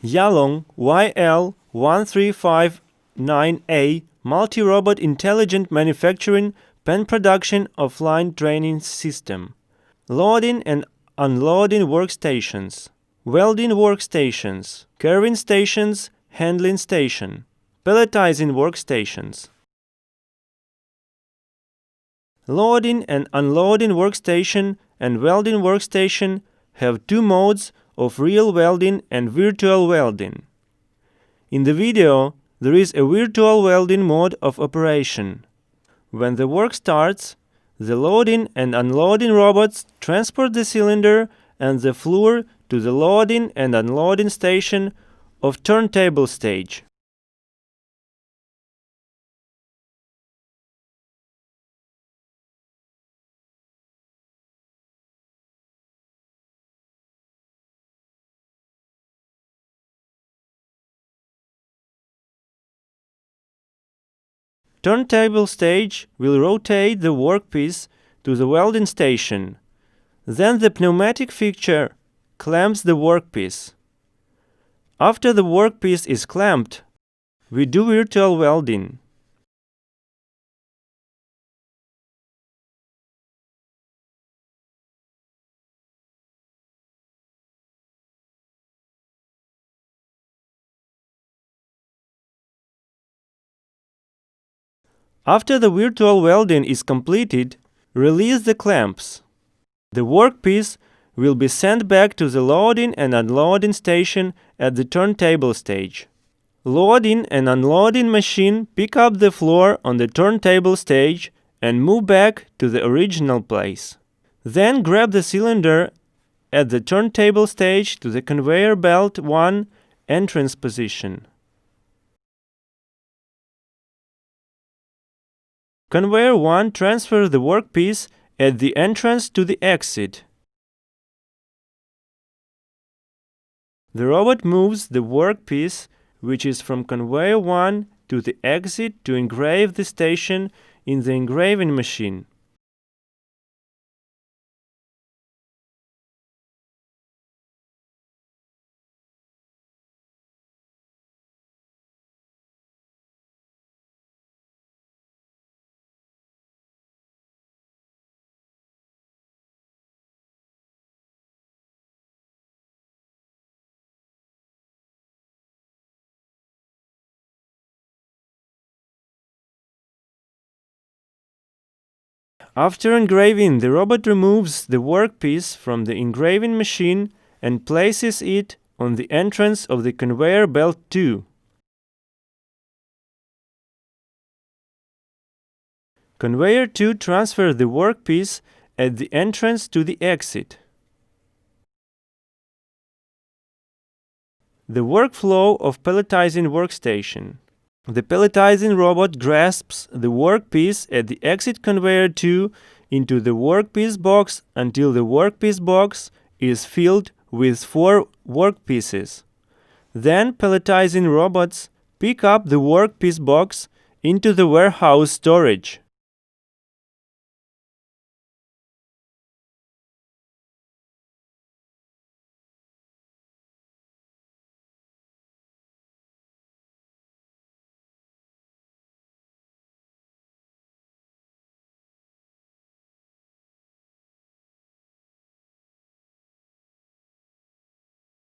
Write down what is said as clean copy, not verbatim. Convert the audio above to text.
Yalong YL-1359A Multi-robot intelligent manufacturing pen production offline training system. Loading and unloading workstations. Welding workstations. Carving stations. Handling station. Palletizing workstations. Loading and unloading workstation and welding workstation have two modes of real welding and virtual welding. In the video, there is a virtual welding mode of operation. When the work starts, the loading and unloading robots transport the cylinder and the floor to the loading and unloading station of turntable stage. Turntable stage will rotate the workpiece to the welding station. Then the pneumatic fixture clamps the workpiece. After the workpiece is clamped, we do virtual welding. After the virtual welding is completed, release the clamps. The workpiece will be sent back to the loading and unloading station at the turntable stage. Loading and unloading machine pick up the floor on the turntable stage and move back to the original place. Then grab the cylinder at the turntable stage to the conveyor belt 1 entrance position. Conveyor 1 transfers the workpiece at the entrance to the exit. The robot moves the workpiece, which is from conveyor 1 to the exit, to engrave the station in the engraving machine. After engraving, the robot removes the workpiece from the engraving machine and places it on the entrance of the conveyor belt 2. Conveyor 2 transfers the workpiece at the entrance to the exit. The workflow of palletizing workstation. The palletizing robot grasps the workpiece at the exit conveyor 2 into the workpiece box until the workpiece box is filled with 4 workpieces. Then palletizing robots pick up the workpiece box into the warehouse storage.